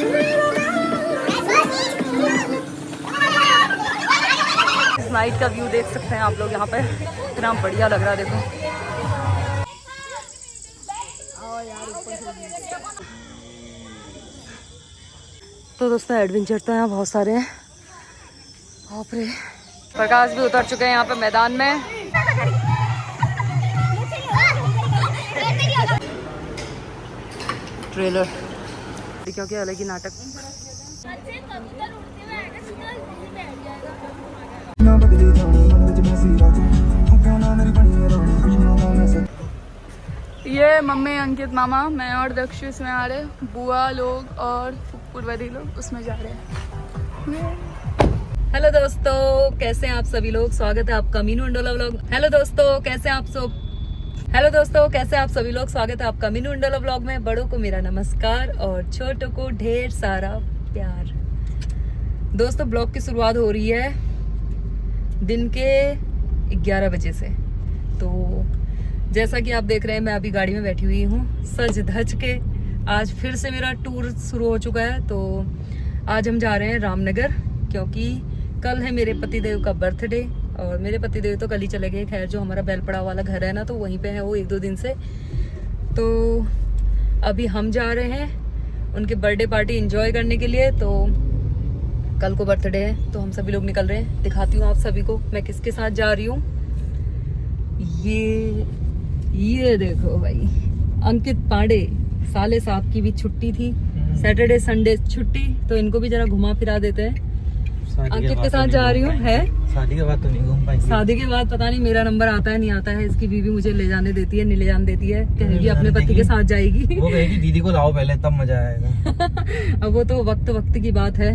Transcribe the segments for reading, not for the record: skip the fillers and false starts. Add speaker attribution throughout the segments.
Speaker 1: इस नाइट का व्यू देख सकते हैं आप लोग यहाँ पे, कितना बढ़िया लग रहा है देखो। तो दोस्तों एडवेंचर तो यहाँ बहुत सारे हैं। बाप रे, प्रकाश भी उतर चुके हैं यहाँ पे मैदान में। ट्रेलर क्योंकि अलग ही नाटक। ये मम्मी, अंकित मामा, मैं और दक्षु इसमें आ रहे, बुआ लोग और पूर्वदी लोग उसमें जा रहे हैं। हेलो दोस्तों, कैसे हैं आप सभी लोग? स्वागत है आपका मीनू अंडोला व्लॉग। हेलो दोस्तों, कैसे आप सभी लोग? स्वागत है आपका मीनू अंडोला व्लॉग में। बड़ों को मेरा नमस्कार और छोटों को ढेर सारा प्यार। दोस्तों ब्लॉग की शुरुआत हो रही है दिन के 11 बजे से। तो जैसा कि आप देख रहे हैं मैं अभी गाड़ी में बैठी हुई हूँ सज धज के। आज फिर से मेरा टूर शुरू हो चुका है। तो आज हम जा रहे हैं रामनगर, क्योंकि कल है मेरे पतिदेव का बर्थडे। और मेरे पतिदेव तो कल ही चले गए, खैर जो हमारा बेलपड़ा वाला घर है ना, तो वहीं पे है वो 1-2 दिन से। तो अभी हम जा रहे हैं उनके बर्थडे पार्टी एंजॉय करने के लिए। तो कल को बर्थडे है तो हम सभी लोग निकल रहे हैं। दिखाती हूँ आप सभी को मैं किसके साथ जा रही हूँ। ये देखो भाई, अंकित पांडे। साले साहब की भी छुट्टी थी, सैटरडे संडे छुट्टी, तो इनको भी जरा घुमा फिरा देते हैं। अंकित के साथ जा रही हूँ। है
Speaker 2: शादी के बाद तो नहीं घूम पाएंगे।
Speaker 1: शादी के बाद पता नहीं मेरा नंबर आता है नहीं आता है। इसकी बीवी मुझे ले जाने देती है, नहीं ले जाने देती है, कहेगी अपने पति के साथ जाएगी।
Speaker 2: वो कहेगी दीदी को लाओ पहले, तब मजा आएगा।
Speaker 1: अब वो तो वक्त की बात है,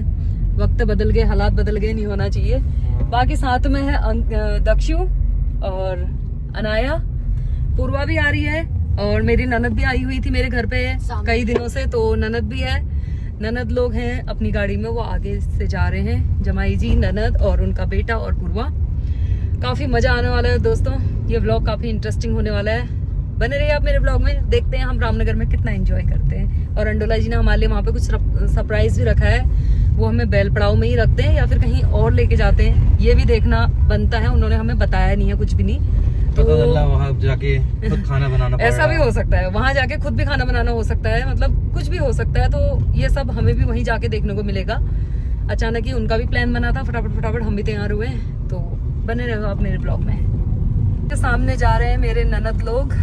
Speaker 1: वक्त बदल गए, हालात बदल गए, नहीं होना चाहिए। बाकी साथ में है दक्षु और अनाया, पूर्वा भी आ रही है और मेरी ननद भी आई हुई थी मेरे घर पे कई दिनों से, तो ननद भी है। ननद लोग हैं अपनी गाड़ी में, वो आगे से जा रहे हैं। जमाई जी, ननद और उनका बेटा और पूर्वा। काफी मजा आने वाला है दोस्तों, ये व्लॉग काफी इंटरेस्टिंग होने वाला है। बने रहिए आप मेरे व्लॉग में, देखते हैं हम रामनगर में कितना एंजॉय करते हैं। और अंडोला जी ने हमारे लिए वहाँ पे कुछ सरप्राइज भी रखा है, वो हमें बैलपड़ाव में ही रखते हैं या फिर कहीं और लेके जाते हैं, ये भी देखना बनता है। उन्होंने हमें बताया नहीं है कुछ भी नहीं, तो
Speaker 2: वहाँ जाके खुद खाना बनाना
Speaker 1: ऐसा भी हो सकता है, वहां जाके खुद भी खाना बनाना हो सकता है, मतलब कुछ भी हो सकता है। तो ये सब हमें भी वहीं जाके देखने को मिलेगा। अचानक ही उनका भी प्लान बना था, फटाफट हम भी तैयार हुए। तो बने रहो आप मेरे ब्लॉग में। तो सामने जा रहे हैं मेरे ननद लोग।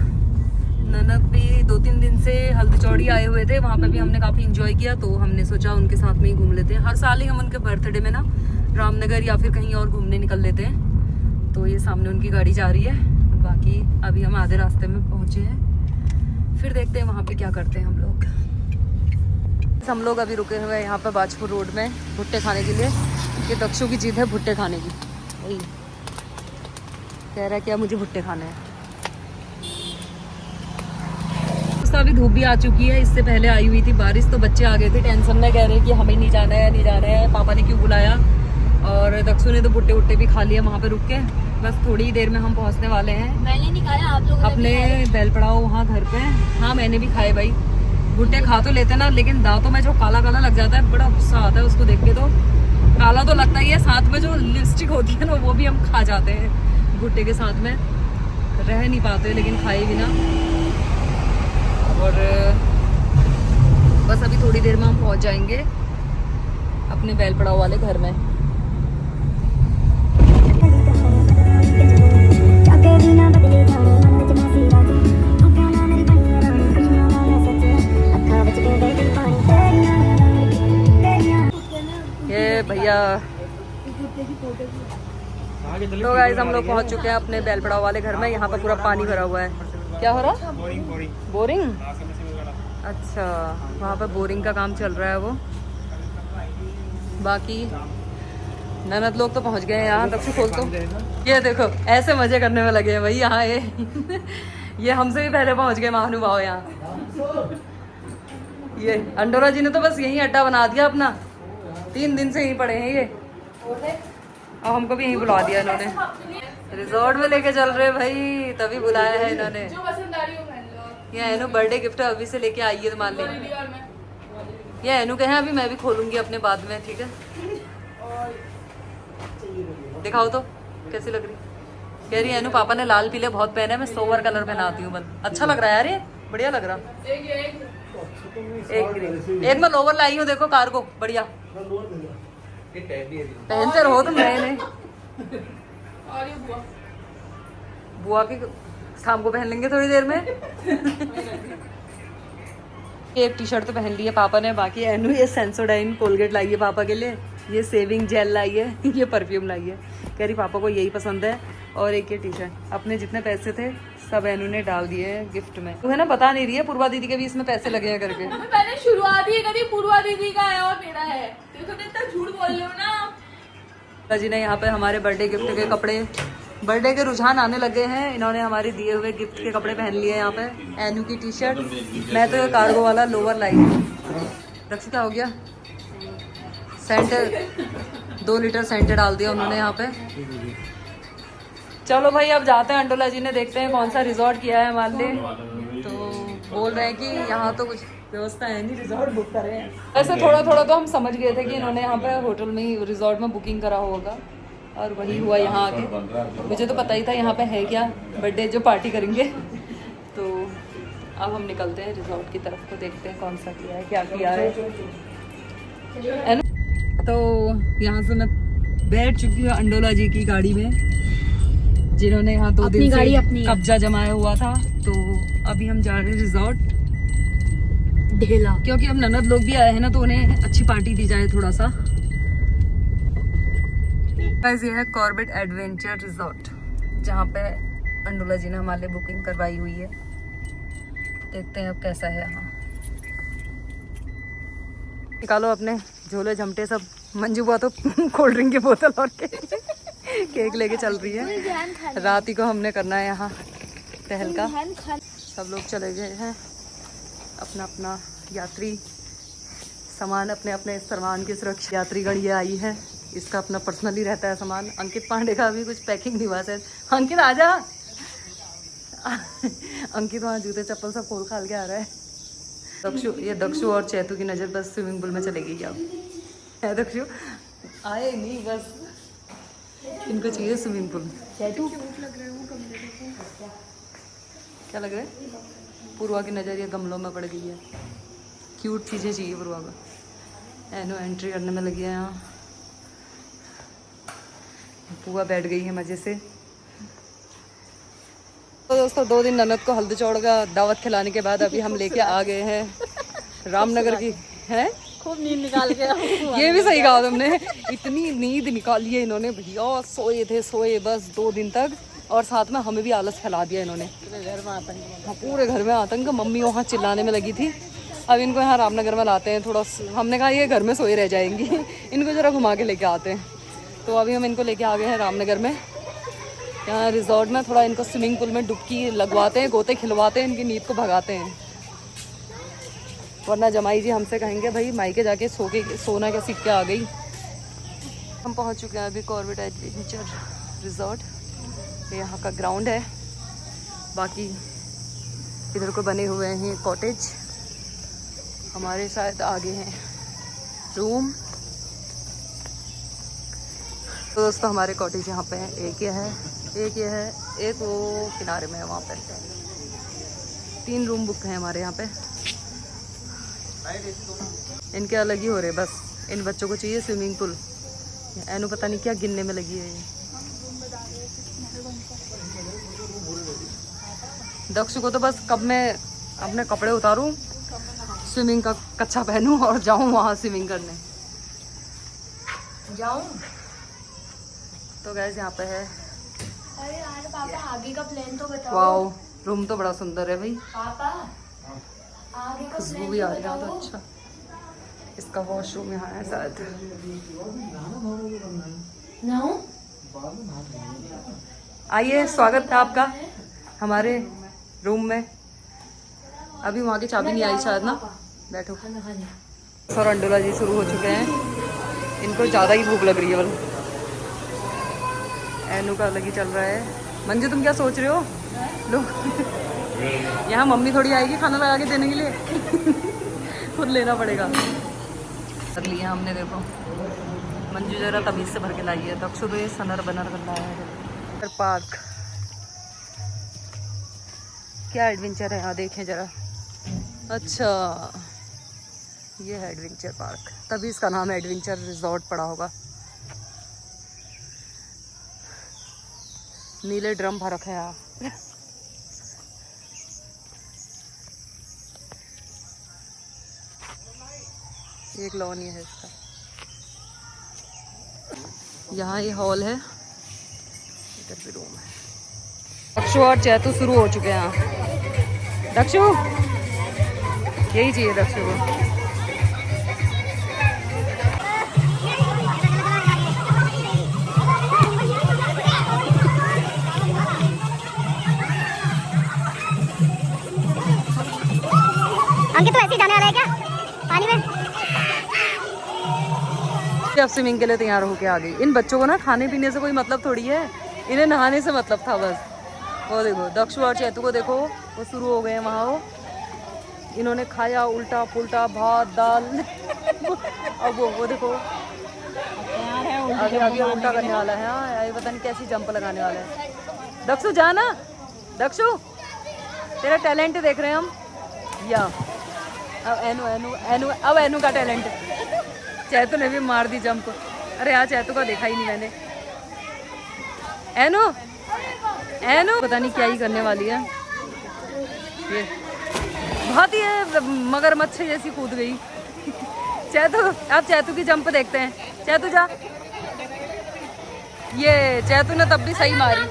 Speaker 1: ननद भी 2-3 दिन से हल्दी चौड़ी आए हुए थे, वहां पे भी हमने काफी एंजॉय किया। तो हमने सोचा उनके साथ में ही घूम लेते हैं। हर साल ही हम उनके बर्थडे में ना रामनगर या फिर कहीं और घूमने निकल लेते हैं। तो ये सामने उनकी गाड़ी जा रही है। बाकी अभी हम आधे रास्ते में पहुंचे हैं, फिर देखते हैं वहाँ पे क्या करते हैं हम लोग। हम लोग अभी रुके हुए हैं यहाँ पे बाजपुर रोड में भुट्टे खाने के लिए। ये दक्षु की जिद है भुट्टे खाने की, वही कह रहा है क्या मुझे भुट्टे खाने हैं। तो अभी धूप भी आ चुकी है, इससे पहले आई हुई थी बारिश, तो बच्चे आ गए थे टेंशन में, कह रहे कि हमें नहीं जाना है, पापा ने क्यों बुलाया। और दक्षु ने तो भुट्टे वुट्टे भी खा लिए वहाँ पे रुक के। बस थोड़ी देर में हम पहुंचने वाले हैं।
Speaker 3: मैंने नहीं खाया, आप लोगों ने
Speaker 1: अपने बैलपड़ाओ वहाँ घर पे। हाँ मैंने भी खाए भाई, भुट्टे खा तो लेते ना, लेकिन दांतों में जो काला काला लग जाता है, बड़ा गुस्सा आता है उसको देख के। तो काला तो लगता ही है, साथ में जो लिपस्टिक होती है ना, वो भी हम खा जाते हैं भुट्टे के साथ में, रह नहीं पाते लेकिन खाए बिना। और बस अभी थोड़ी देर में हम पहुँच जाएंगे अपने बैलपड़ाओ वाले घर में। ये भैया तो गाइस हम लोग पहुंच चुके हैं अपने बैलपड़ाव वाले घर में। यहाँ पर पूरा पानी भरा हुआ है। क्या हो रहा? बोरिंग। अच्छा, वहाँ पर बोरिंग का काम चल रहा है वो। बाकी ननद लोग तो पहुंच गए हैं यहाँ। तब से खोल तो ये देखो ऐसे मजे करने में लगे हैं भाई यहाँ। ये हमसे भी पहले पहुंच गए महानुभाव यहाँ। ये अंडोरा जी ने तो बस यही अड्डा बना दिया अपना, 3 दिन से यहीं पड़े हैं ये, और हमको भी यहीं बुला दिया इन्होंने। रिजॉर्ट में लेके चल रहे भाई, तभी बुलाया है इन्होंने। ये है ना बर्थडे गिफ्ट अभी से लेके आई है, मान ली। ये एनू के हैं, अभी मैं भी खोलूंगी अपने बाद में, ठीक है। दिखाओ तो कैसी लग रही। कह रही है एनू पापा ने लाल पीले बहुत पहने, मैं सोवर कलर पहनाती हूँ बस। अच्छा लग रहा है यार, ये बढ़िया लग रहा। एक मैं लोवर लाई हूँ, देखो कार्गो, बढ़िया। पहनते रहो तुम नए नए। बुआ की शाम को पहन लेंगे थोड़ी देर में। एक टी शर्ट तो पहन ली है पापा ने, बाकी एनू ये सेंसोडाइन कोलगेट लाई है पापा के लिए, ये सेविंग जेल लाई है, ये परफ्यूम लाई है। कह रही पापा को यही पसंद है। और एक ये टी शर्ट, अपने जितने पैसे थे सब एनू ने डाल दिए हैं गिफ्ट में। तो है ना, बता नहीं रही है पूर्वा दीदी के भी इसमें पैसे लगे हैं करके।
Speaker 3: मैंने शुरुआत ही करी, पूर्वा दीदी का है और मेरा है। देखो इतना झूठ बोल रहे हो ना।
Speaker 1: जी ने यहाँ पे हमारे बर्थडे गिफ्ट के कपड़े, बर्थडे के रुझान आने लगे हैं, इन्होंने हमारे दिए हुए गिफ्ट के कपड़े पहन लिए हैं। यहाँ पे एनू की टी शर्ट, मैं तो कार्गो वाला लोअर लाई हूँ। रक्ष क्या हो गया, सेंटर 2 लीटर सेंटर डाल दिया उन्होंने यहाँ पे। चलो भाई अब जाते हैं, अंडोला जी ने देखते हैं कौन सा रिजॉर्ट किया है हमारे लिए। तो बोल रहे हैं कि यहाँ तो कुछ व्यवस्था है नहीं, रिजॉर्ट बुक कर रहे हैं। ऐसे थोड़ा थोड़ा तो हम समझ गए थे कि इन्होंने यहाँ पे होटल में ही रिजॉर्ट में बुकिंग करा होगा, और वही हुआ यहाँ आके। मुझे तो पता ही था यहाँ पे है क्या, बर्थडे जो पार्टी करेंगे। तो अब हम निकलते हैं रिजॉर्ट की तरफ, को देखते हैं कौन सा किया है, क्या किया है ना। तो से मैं बैठ चुकी हूँ अंडोला जी की गाड़ी में, जिन्होंने यहाँ 2 दिन से कब्जा जमाया हुआ था। तो अभी हम जा रहे हैं रिजॉर्ट ढेला, क्योंकि अब ननद लोग भी आए हैं ना, तो उन्हें अच्छी पार्टी दी जाए थोड़ा सा। ये है कॉर्बेट एडवेंचर रिजॉर्ट, जहाँ पे अंडोला जी ने हमारे लिए बुकिंग करवाई हुई है। देखते हैं अब कैसा है यहाँ। निकालो अपने झोले झमटे सब। मंजू बुआ तो कोल्ड ड्रिंक की बोतल और केक लेके चल रही है। रात ही को हमने करना है यहाँ टहलका। सब लोग चले गए हैं अपना अपना यात्री सामान, अपने अपने सामान की सुरक्षा। यात्रीगण ये आई है, इसका अपना पर्सनली रहता है सामान। अंकित पांडे का भी कुछ पैकिंग नहीं हुआ शायद। अंकित आजा। अंकित वहाँ जूते चप्पल सब खोल खाल के आ रहा है। दक्षु और चैतू की नज़र बस स्विमिंग पूल में चलेगी क्या? दक्षु आए नहीं, बस इनको चाहिए स्विमिंग पूल। चैतू क्या लग रहा है? पूर्वा की नज़र ये गमलों में पड़ गई है। क्यूट चीज़ें चाहिए पूर्वा को। एनो एंट्री करने में लगी है यहाँ। पूआ बैठ गई है मज़े से। तो दोस्तों 2 दिन ननद को हल्दी चौड़ का दावत खिलाने के बाद अभी हम लेके आ गए हैं रामनगर की। है
Speaker 3: खूब नींद निकाल के
Speaker 1: ये भी सही कहा तुमने, इतनी नींद निकाली है इन्होंने भैया। सोए बस 2 दिन तक, और साथ में हमें भी आलस फैला दिया इन्होंने।
Speaker 3: घर में आतंक।
Speaker 1: हाँ, पूरे घर में आतंक। मम्मी वहाँ चिल्लाने में लगी थी। अब इनको यहाँ रामनगर में लाते हैं थोड़ा। हमने कहा ये घर में सोए रह जाएंगी, इनको जरा घुमा के लेके आते हैं। तो अभी हम इनको लेके आ गए हैं रामनगर में। यहाँ रिजॉर्ट में थोड़ा इनको स्विमिंग पूल में डुबकी लगवाते हैं, गोते खिलवाते हैं, इनकी नींद को भगाते हैं। वरना जमाई जी हमसे कहेंगे भाई मायके जाके सोना क्या सीख के आ गई। हम पहुँच चुके हैं अभी कॉर्बेट एडवेंचर रिजॉर्ट। यहाँ का ग्राउंड है, बाकी इधर को बने हुए हैं कॉटेज। हमारे शायद आगे हैं रूम। तो दोस्तों हमारे कॉटेज यहाँ पे हैं। एक ये है, एक वो किनारे में है वहाँ पे। 3 रूम बुक हैं हमारे यहाँ पे। इनके अलग ही हो रहे बस। इन बच्चों को चाहिए स्विमिंग पूल। एनु पता नहीं क्या गिनने में लगी है ये। दक्षु को तो बस कब मैं अपने कपड़े उतारूं, स्विमिंग का कच्छा पहनूं और जाऊं वहां स्विमिंग करने जाऊं। तो गैस यहाँ पे है।
Speaker 3: अरे यार पापा आगे का प्लान तो बताओ।
Speaker 1: वाओ, रूम तो बड़ा सुंदर है भाई।
Speaker 3: पापा आगे का
Speaker 1: खुशबू भी आ रही है तो अच्छा। इसका वॉशरूम यहाँ है शायद। आइए, स्वागत था आपका हमारे रूम में। अभी वहाँ की चाबी नहीं आई शायद ना। बैठो। सर अंडोला जी शुरू हो चुके हैं। इनको ज़्यादा ही भूख लग रही है। बल एनू का अलग ही चल रहा है। मंजू तुम क्या सोच रहे हो? लो यहाँ मम्मी थोड़ी आएगी खाना लगा के देने के लिए। खुद लेना पड़ेगा। कर लिया हमने, देखो मंजू जरा तमीज से भर के लाई है। दक्षु तो ये सनर बनर कर लाया है। पार्क क्या एडवेंचर है यहाँ, देखें जरा। अच्छा ये है एडवेंचर पार्क, तभी इसका नाम एडवेंचर रिजॉर्ट पड़ा होगा। नीले ड्रम भर रखे हैं यहाँ। एक लॉन ही है इसका। यहाँ ये हॉल है, इधर भी रूम है। दक्षु और चैतु शुरू हो चुके हैं यहाँ। दक्षु यही चाहिए दक्षु को।
Speaker 4: अंकित तो ऐसे ही जाने वाला है क्या पानी में?
Speaker 1: अब स्विमिंग के लिए तैयार होके आ गई। इन बच्चों को ना खाने पीने से कोई मतलब थोड़ी है, इन्हें नहाने से मतलब था बस। वो देखो दक्षु और चैतु को देखो, वो शुरू हो गए हैं वहाँ। वो इन्होंने खाया उल्टा पुल्टा भात दाल। अब वो देखो आगे आगे उल्टा करने वाला है। हाँ ये पता नहीं कैसी जंप लगाने वाला है। दक्षु जाना, दक्षु तेरा टैलेंट देख रहे हैं हम। या अब एनु एनु एनु अब एनु का टैलेंट। चैतु ने भी मार दी जंप। अरे यार चैतु का देखा ही नहीं मैंने। एनु एनु पता नहीं क्या ही करने वाली है ये, बहुत ही मगरमच्छ जैसी कूद गई। चैतु, अब चैतु की जंप देखते हैं। चैतु जा। ये चैतु ने तब भी सही मारी,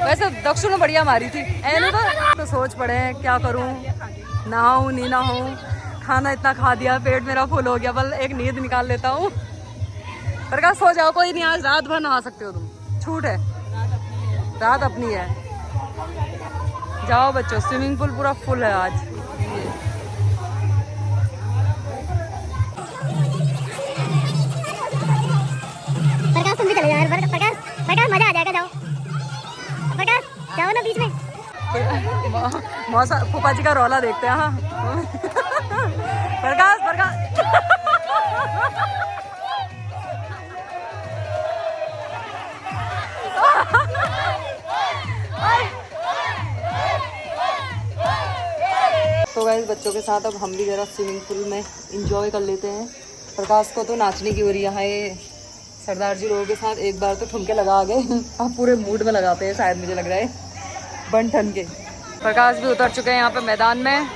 Speaker 1: वैसे दक्षु ने बढ़िया मारी थी। एनु तो सोच पड़े हैं क्या करूं, नहाऊं नहीं नहाऊं। खाना इतना खा दिया, पेट मेरा फुल हो गया, बल एक नींद निकाल लेता हूँ। प्रकाश सो जाओ, कोई नहीं, आज रात भर नहा सकते हो तुम, छूट है, रात अपनी है। जाओ बच्चों, स्विमिंग पूल पूरा फुल है आज।
Speaker 4: प्रकाश तुम भी चले जाओ यार। प्रकाश प्रकाश मजा आ जाएगा, जाओ प्रकाश जाओ ना बीच में।
Speaker 1: मौसा फूफा जी का रौला देखते हैं। हाँ प्रकाश प्रकाश तो गाइस बच्चों के साथ अब हम भी जरा स्विमिंग पूल में एंजॉय कर लेते हैं। प्रकाश को तो नाचने की हो रही है। ये सरदार जी लोगों के साथ एक बार तो ठुमके लगा गए, अब पूरे मूड में लगाते हैं शायद, मुझे लग रहा है बन ठन के। प्रकाश भी उतर चुके हैं यहाँ पे मैदान में।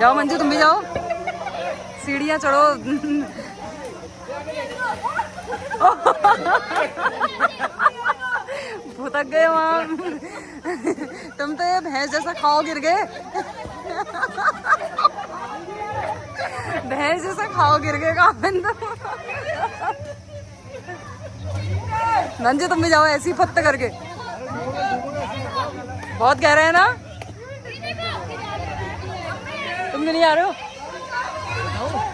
Speaker 1: जाओ मंजू तुम भी जाओ, सीढ़ियाँ चढ़ो। भुतक गए वहाँ। तुम तो ये भैंस जैसा खाओ गिर गए। भैंस जैसा खाओ गिर गए काफिन। मंजू तुम भी जाओ ऐसी फत्त करके। बहुत गहरा है ना, तुम भी नहीं आ रहे हो?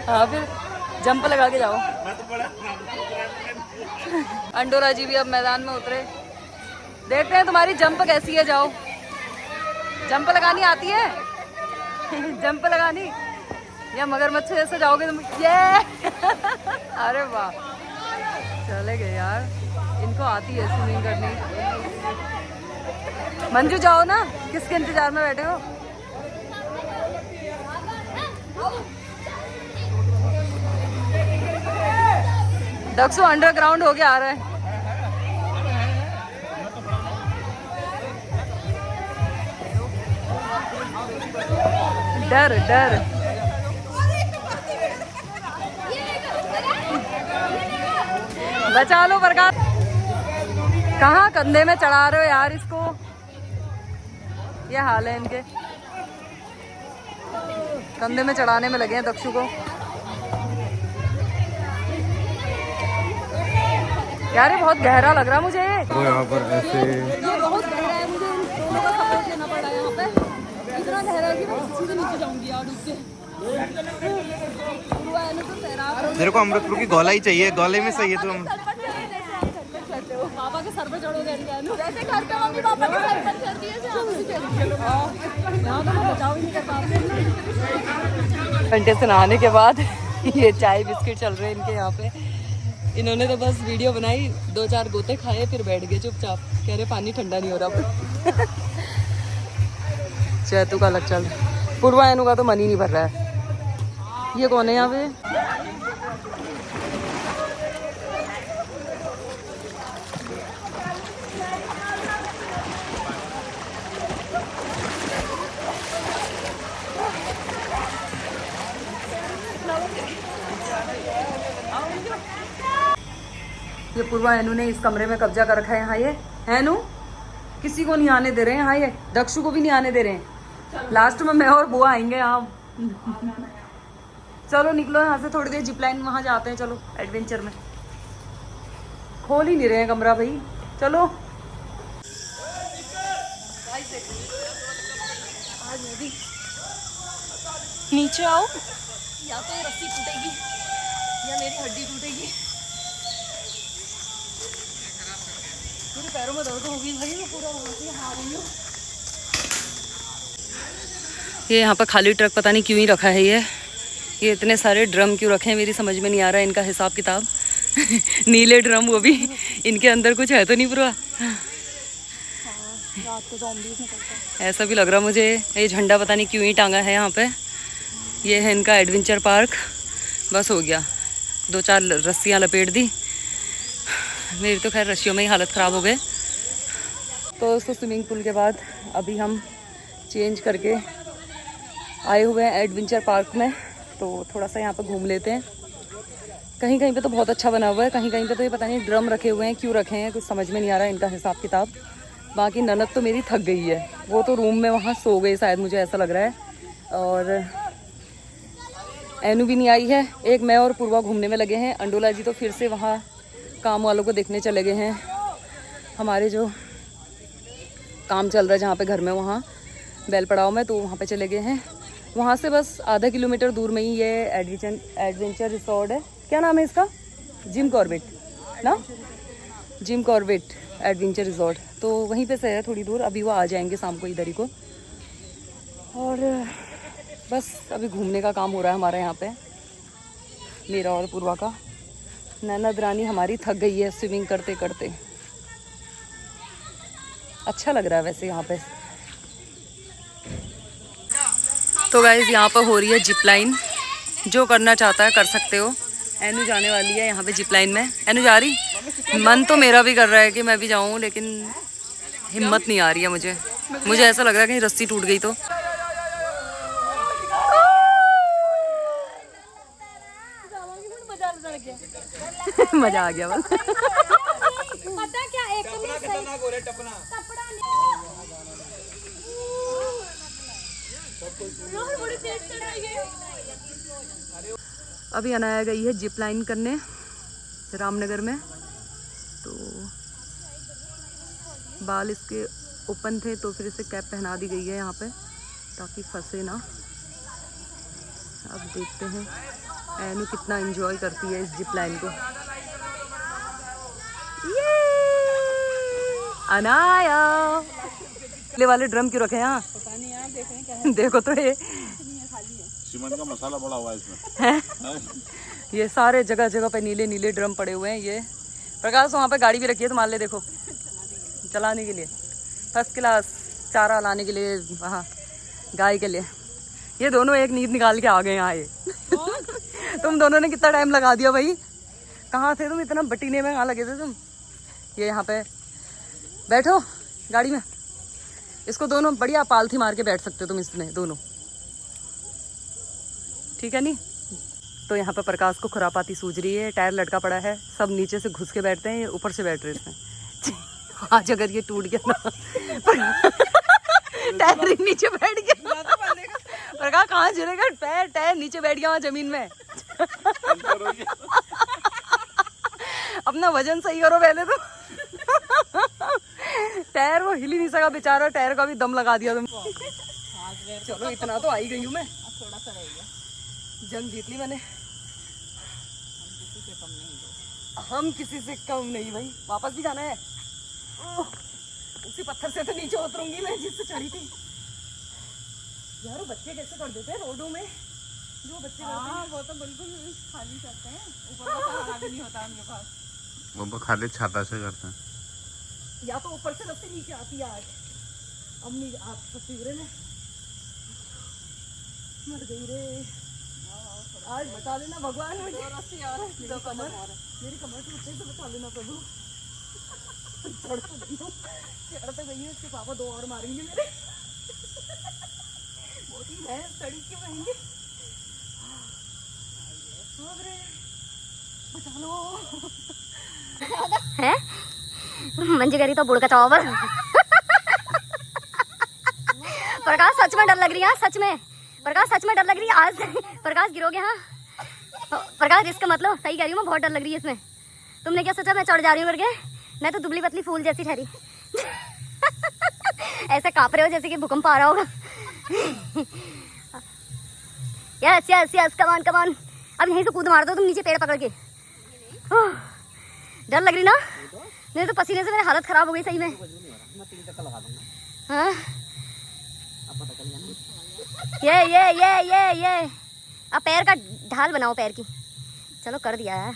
Speaker 1: हाँ फिर जंप लगा के जाओ। अंडोरा जी भी अब मैदान में उतरे। देखते हैं तुम्हारी जंप कैसी है। जाओ, जंप लगानी आती है? जंप लगानी या मगरमच्छ जैसे जाओगे तुम? ये अरे वाह, चले गए यार, इनको आती है स्विमिंग करनी। मंजू जाओ ना, किसके इंतजार में बैठे हो? दक्षु अंडरग्राउंड होके आ रहा है। डर डर बचा लो प्रकाश। कहाँ कंधे में चढ़ा रहे हो यार इसको, ये हाल है इनके, कंधे में चढ़ाने में लगे हैं दक्षु को। यार ये बहुत गहरा लग रहा है मुझे।
Speaker 2: तो यहाँ पर ऐसे
Speaker 1: ये बहुत गहरा है, मुझे इन दोनों का सपोर्ट लेना पड़ रहा है यहाँ पे। इतना गहरा है कि मैं सीधे नीचे जाऊंगी यार उससे।
Speaker 2: तेरे को अमृतपुर की गोला ही चाहिए, गोले में सही है तुम।
Speaker 1: पापा के सर पे चढ़ोगे
Speaker 3: जैसे घर पे मम्मी पापा के सर पर चढ़ती है,
Speaker 1: यहाँ तो मैं बचाव ही नहीं कर पा रही। घंटे से नहाने के बाद ये चाय बिस्किट चल रहे हैं इनके यहाँ पे। इन्होंने तो बस वीडियो बनाई, 2-4 गोते खाए, फिर बैठ गए चुपचाप। कह रहे पानी ठंडा नहीं हो रहा। चैतू का अलग चल रहा है, पूर्वा एनु का तो मन ही नहीं भर रहा है। ये कौन है यहाँ पे? ये पूर्वा एनु ने इस कमरे में कब्जा कर रखा है। यहाँ ये एनु किसी को नहीं आने दे रहे हैं। यहाँ ये दक्षु को भी नहीं आने दे रहे हैं। लास्ट में मैं और बुआ आएंगे यहाँ। चलो निकलो यहाँ से, थोड़ी देर जिपलाइन वहाँ जाते हैं। चलो एडवेंचर में। खोल ही नहीं रहे हैं कमरा भाई। चलो नीचे आओ, या तो ये रस्सी टूटेगी या मेरी हड्डी टूटेगी। मेरे पैरों में दर्द होगी भाई, मैं पूरा वहाँ से हार रही हूँ। ये यहाँ पर खाली ट्रक पता नहीं क्यों ही रखा है। ये इतने सारे ड्रम क्यों रखे हैं, मेरी समझ में नहीं आ रहा है इनका हिसाब किताब। नीले ड्रम, वो भी इनके अंदर कुछ है तो नहीं पूरा। रात को ज़ॉम्बीज़ निकलता है ऐसा भी लग रहा मुझे। ये झंडा पता नहीं क्यों ही टांगा है यहाँ पे। ये है इनका एडवेंचर पार्क। बस हो गया, 2-4 रस्सियाँ लपेट दी। मेरी तो खैर रस्सियों में ही हालत ख़राब हो गए। तो दोस्तों स्विमिंग पूल के बाद अभी हम चेंज करके आए हुए हैं एडवेंचर पार्क में। तो थोड़ा सा यहाँ पर घूम लेते हैं। कहीं कहीं पे तो बहुत अच्छा बना हुआ है, कहीं कहीं पे तो ये पता नहीं ड्रम रखे हुए हैं, क्यों रखे हैं कुछ समझ में नहीं आ रहा है इनका हिसाब किताब। बाकी ननद तो मेरी थक गई है, वो तो रूम में वहाँ सो गई शायद, मुझे ऐसा लग रहा है। और एनु भी नहीं आई है। एक मैं और पूर्वा घूमने में लगे हैं। अंडोला जी तो फिर से वहाँ काम वालों को देखने चले गए हैं। हमारे जो काम चल रहा है जहाँ पे घर में, वहाँ बैल पड़ाव में, तो वहाँ पे चले गए हैं। वहाँ से बस आधा किलोमीटर दूर में ही ये एडवेंचर रिसोर्ट है। क्या नाम है इसका? जिम कॉर्बेट ना, जिम कॉर्बेट एडवेंचर रिसोर्ट। तो वहीं पे से है थोड़ी दूर। अभी वो आ जाएंगे शाम को इधर ही को। और बस अभी घूमने का काम हो रहा है हमारा यहाँ पे, मेरा और पूर्वा का। ननद रानी हमारी थक गई है स्विमिंग करते करते। अच्छा लग रहा है वैसे यहाँ पे। तो गाइस यहाँ पर हो रही है जिप लाइन। जो करना चाहता है कर सकते हो। एनु जाने वाली है यहाँ पे जिप लाइन में। एनु जा रही? मन तो मेरा भी कर रहा है कि मैं भी जाऊँ, लेकिन हिम्मत नहीं आ रही है मुझे। मुझे ऐसा लग रहा है कि रस्सी टूट गई तो। मजा आ गया बस।
Speaker 3: पता क्या, एक
Speaker 1: अभी अनाया गई है जिप लाइन करने रामनगर में। तो बाल इसके ओपन थे तो फिर इसे कैप पहना दी गई है यहाँ पे ताकि फंसे ना। अब देखते हैं एनु कितना एंजॉय करती है इस जिप लाइन को। ये अनाया ले वाले ड्रम क्यों रखे हैं यहाँ? पता नहीं यार, देखें क्या है। देखो तो ये
Speaker 5: सीमेंट का मसाला पड़ा हुआ है इसमें।
Speaker 1: ये सारे जगह जगह पे नीले नीले ड्रम पड़े हुए हैं। ये प्रकाश वहाँ पे गाड़ी भी रखी है, तो मान ले देखो चलाने के लिए, फर्स्ट क्लास चारा लाने के लिए वहाँ गाय के लिए। ये दोनों एक नींद निकाल के आ गए यहाँ। ये तुम दोनों ने कितना टाइम लगा दिया भाई, कहाँ थे तुम? इतना बटीने में कहाँ लगे थे तुम? ये यहाँ पे बैठो गाड़ी में, इसको दोनों बढ़िया पालथी मार के बैठ सकते हो तुम इसमें दोनों, ठीक है नहीं? तो यहाँ पे प्रकाश को खुरापाती सूझ रही है। टायर लटका पड़ा है, सब नीचे से घुस के बैठते हैं, ये ऊपर से बैठ रहे इसमें। आज अगर ये टूट गया ना टायर ही नीचे बैठ गया, प्रकाश कहाँ गिरेगा? पैर टायर नीचे बैठ गया वहाँ जमीन में। अपना वजन सही करो पहले तो। टायर वो हिल ही नहीं सका बेचारा, टायर का भी दम लगा दिया तुम। चलो इतना तो आई गई हूँ मैं, थोड़ा सा रह गया। जंग जीत ली मैंने। हम किसी से कम नहीं भाई। वापस भी जाना है। उसी पत्थर से तो नीचे उतरूंगी मैं जिससे चढ़ी थी। यार वो बच्चे कैसे कर देते हैं रोडों में,
Speaker 3: हाँ वो तो बिल्कुल खाली करते हैं, ऊपर का सहारा भी नहीं होता उनके पास।
Speaker 5: वो खाली छाता से करते हैं।
Speaker 1: या तो ऊपर से सबसे नीचे आती है आज। अम्मी आप सच्ची में मर गई रे। आज बता देना भगवान मुझे। मेरी कमर टूटने से बचा लेना प्रभु। चढ़ तो गई हूँ, इसके पापा 2 और मारेंगे मेरे। मोटी है सड़ी के रहेंगे। बचा लो।
Speaker 4: है मंजी करी तो बुड़ का चावल। प्रकाश सच में डर लग रही है, सच में प्रकाश सच में डर लग रही है आज। प्रकाश गिरोगे। हाँ प्रकाश रिस्क मत लो, सही कह रही हूँ मैं, बहुत डर लग रही है इसमें। तुमने क्या सोचा मैं चढ़ जा रही हूँ करके? मैं तो दुबली पतली फूल जैसी ठहरी। ऐसे कांप रहे हो जैसे कि भूकंप आ रहा होगा। यस यस यस कमान कमान। अब यहीं से कूद मार दो तुम नीचे पेड़ पकड़ के। डर लग रही ना? मेरे तो पसीने से मेरी हालत खराब हो गई सही में। हाँ ये अब पैर का ढाल बनाओ पैर की। चलो कर दिया यार,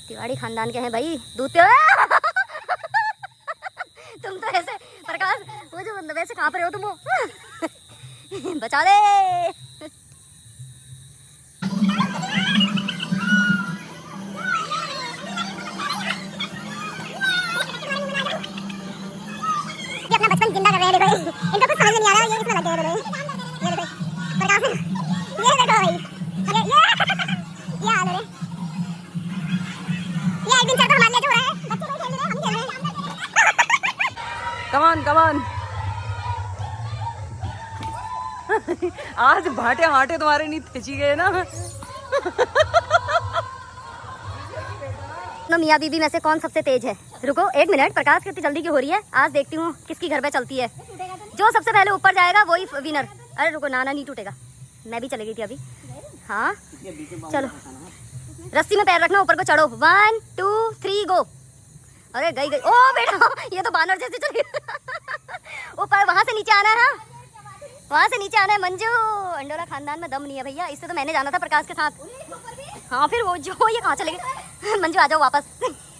Speaker 4: तिवाड़ी खानदान के हैं भाई, दूध पे। तुम तो ऐसे प्रकाश वो जो वैसे कांप रहे हो तुम वो। बचा ले। ये अपना बचपन जिंदा कर रहे हैं, देखो इनको कुछ समझ नहीं आ रहा, ये इसमें लग गए हैं। ये देखो प्रकाश, ये देखो भाई, ये हाल है। ये एक दिन चलकर हमारे लिए जो है, बच्चे नहीं खेल रहे, हम खेल रहे हैं।
Speaker 1: कमान आज भाटे हाटे तुम्हारे नहीं खिंची गए ना।
Speaker 4: मियाँ बीबी में से कौन सबसे तेज है? रुको 1 मिनट, प्रकाश कितनी जल्दी क्यों हो रही है? आज देखती हूँ किसकी घर पे चलती है। जो सबसे पहले ऊपर जाएगा वही विनर। अरे रुको, नाना नहीं टूटेगा, मैं भी चली गई थी अभी। हाँ चलो, रस्सी में पैर रखना, ऊपर को चढ़ो। 1 2 3 गो। अरे गई ओ बेटा, ये तो बानर जैसे चली। ऊपर वहां से नीचे आना है। हाँ वहां से नीचे आना है। मंजू, अंडोरा खानदान में दम नहीं है भैया, इससे तो मैंने जाना था प्रकाश के साथ। हाँ फिर वो जो ये कहाँ चले गए? मंजू आ जाओ वापस।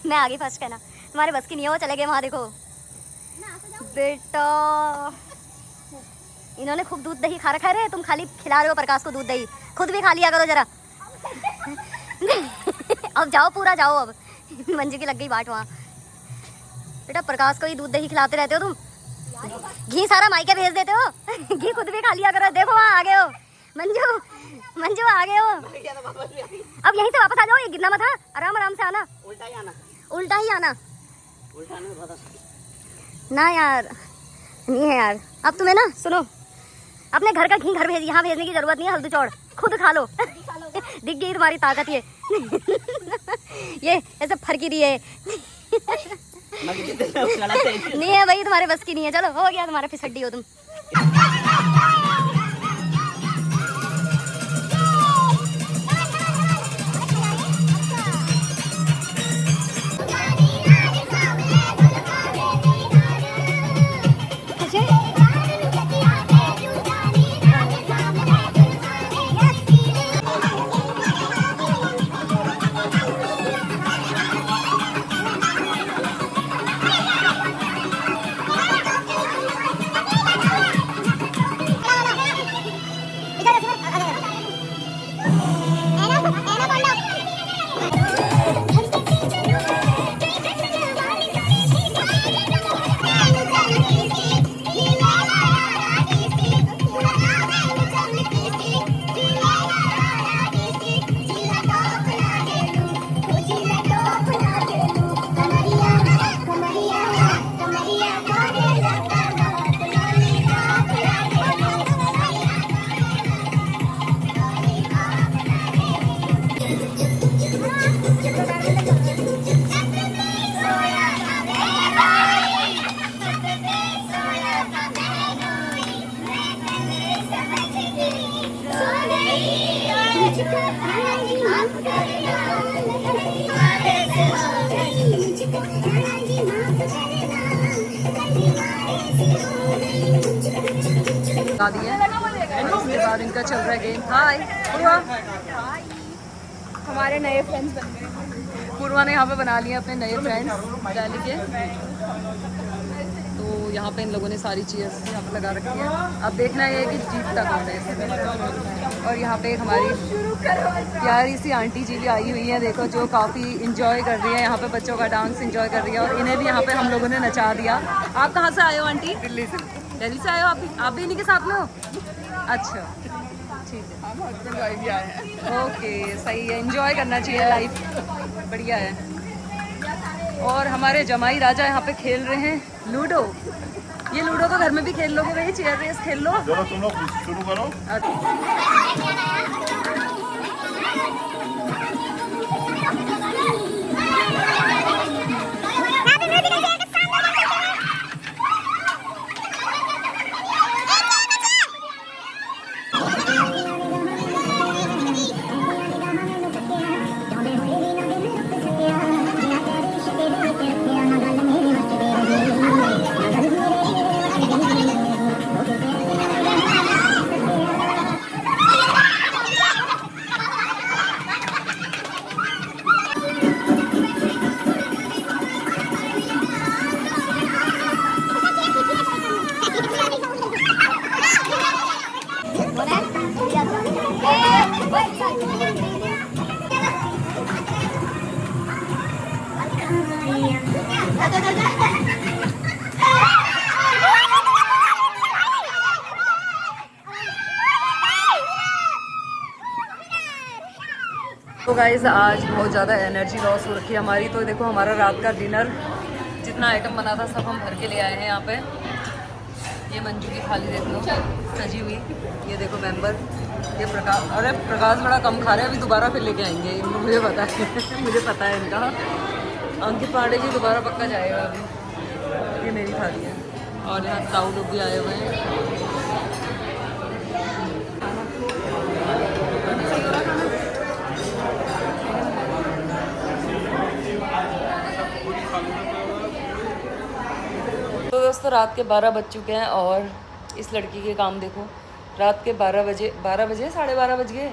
Speaker 4: मैं आ गई फर्स्ट, कहना तुम्हारे बस की नहीं है, वो चले गए वहाँ। देखो बेटा, इन्होंने खूब दूध दही खा रखा है। तुम खाली खिला रहे हो प्रकाश को दूध दही, खुद भी खा लिया करो जरा। अब जाओ, पूरा जाओ। अब मंजू की लग गई बाट वहाँ। बेटा प्रकाश को ही दूध दही खिलाते रहते हो तुम, घी सारा मायके भेज देते हो। घी खुद भी खा लिया करो। देखो वहाँ आ गए हो मंजू, मंजू आ गए हो। अब यहीं से वापस आ जाओ, ये गिरना मत। हाँ आराम आराम से आना, उल्टा ही आना, उल्टा ही आना। ना यार नहीं है यार। अब तुम्हें ना सुनो, अपने घर का घी घर भेज, यहाँ भेजने की जरूरत नहीं है। हल्दी चौड़ खुद खा लो। दिख गई तुम्हारी ताकत ये। ये ऐसे फरकी रही है। नहीं है भाई, तुम्हारे बस की नहीं है। चलो हो गया, तुम्हारा फिसड्डी हो तुम।
Speaker 1: गा दिया। उसके बाद इनका चल रहा है गेम। हाय पूर्वा,
Speaker 3: हमारे नए फ्रेंड्स बन गए।
Speaker 1: पूर्वा ने यहाँ पे बना लिए अपने नए फ्रेंड्स डाली के। तो यहाँ पे इन लोगों ने सारी चीज़ यहाँ पे लगा रखी है। अब देखना ये है कि जीतता कौन है। और यहाँ पे एक हमारी प्यारी सी आंटी जी भी आई हुई है, देखो, जो काफ़ी इंजॉय कर रही है यहाँ पे, बच्चों का डांस इंजॉय कर रही है। और इन्हें भी यहाँ पे हम लोगों ने नचा दिया। आप कहाँ से आए हो आंटी? दिल्ली से। दिल्ली से आए हो आप भी इन्हीं के साथ में हो? अच्छा, ठीक है। ओके, सही है, इंजॉय करना चाहिए, लाइफ बढ़िया है। और हमारे जमाई राजा यहाँ पे खेल रहे हैं लूडो। ये लूडो तो घर में भी खेल लोगे भाई, चेयर रेस खेल लो।
Speaker 5: चलो तुम लोग शुरू करो।
Speaker 1: तो गाइज आज बहुत ज़्यादा एनर्जी लॉस हो रखी है हमारी। तो देखो हमारा रात का डिनर जितना आइटम बना था सब हम भर के ले आए हैं यहाँ पे। ये मंजू की थाली देख लो सजी हुई। ये देखो मेंबर, ये प्रकाश, अरे प्रकाश बड़ा कम खा रहे हैं, अभी दोबारा फिर लेके आएंगे, मुझे पता है मुझे पता है इनका। अंकित पांडे जी दोबारा पक्का जाएगा अभी। ये मेरी थाली है। और यहाँ ताऊ लोग भी आए हुए हैं। तो दोस्तों रात के 12 बज चुके हैं और इस लड़की के काम देखो। रात के 12 बजे 12:30 बज गए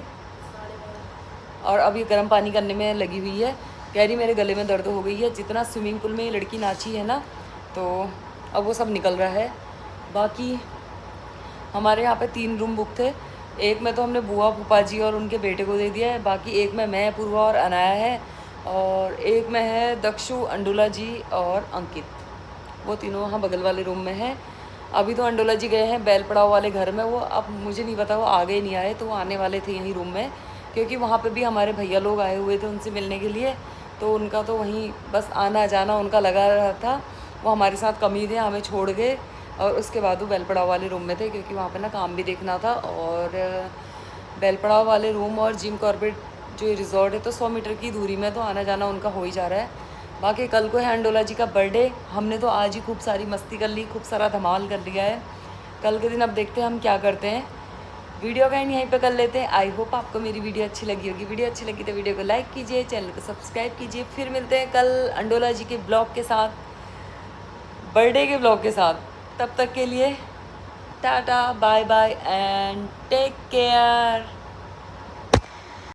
Speaker 1: और अब ये गर्म पानी करने में लगी हुई है। कह रही मेरे गले में दर्द हो गई है। जितना स्विमिंग पूल में ये लड़की नाची है ना, तो अब वो सब निकल रहा है। बाकी हमारे यहाँ पे 3 रूम बुक थे। एक में तो हमने बुआ फूफा जी और उनके बेटे को दे दिया है। बाकी एक में मैं, पूर्वा और अनाया है। और एक में है दक्षु, अंडुला जी और अंकित। वो तीनों वहाँ बगल वाले रूम में हैं। अभी तो अंडोला जी गए हैं बैल पड़ाव वाले घर में। वो अब मुझे नहीं पता वो आ गए नहीं आए, तो वो आने वाले थे यहीं रूम में, क्योंकि वहाँ पे भी हमारे भैया लोग आए हुए थे उनसे मिलने के लिए। तो उनका तो वहीं बस आना जाना उनका लगा रहा था। वो हमारे साथ कम ही थे, हमें छोड़ गए। और उसके बाद वो बैल पड़ाव वाले रूम में थे, क्योंकि वहाँ पर ना काम भी देखना था। और बैल पड़ाव वाले रूम और जिम कॉर्बेट जो रिजॉर्ट है तो 100 मीटर की दूरी में, तो आना जाना उनका हो ही जा रहा है। बाकी कल को है अंडोला जी का बर्थडे। हमने तो आज ही खूब सारी मस्ती कर ली, खूब सारा धमाल कर लिया है। कल के दिन अब देखते हैं हम क्या करते हैं। वीडियो का एंड यहीं पे कर लेते हैं। आई होप आपको मेरी वीडियो अच्छी लगी होगी। वीडियो अच्छी लगी तो वीडियो को लाइक कीजिए, चैनल को सब्सक्राइब कीजिए। फिर मिलते हैं कल अंडोला जी के ब्लॉग के साथ, बर्थडे के ब्लॉग के साथ। तब तक के लिए tata, bye bye and take care.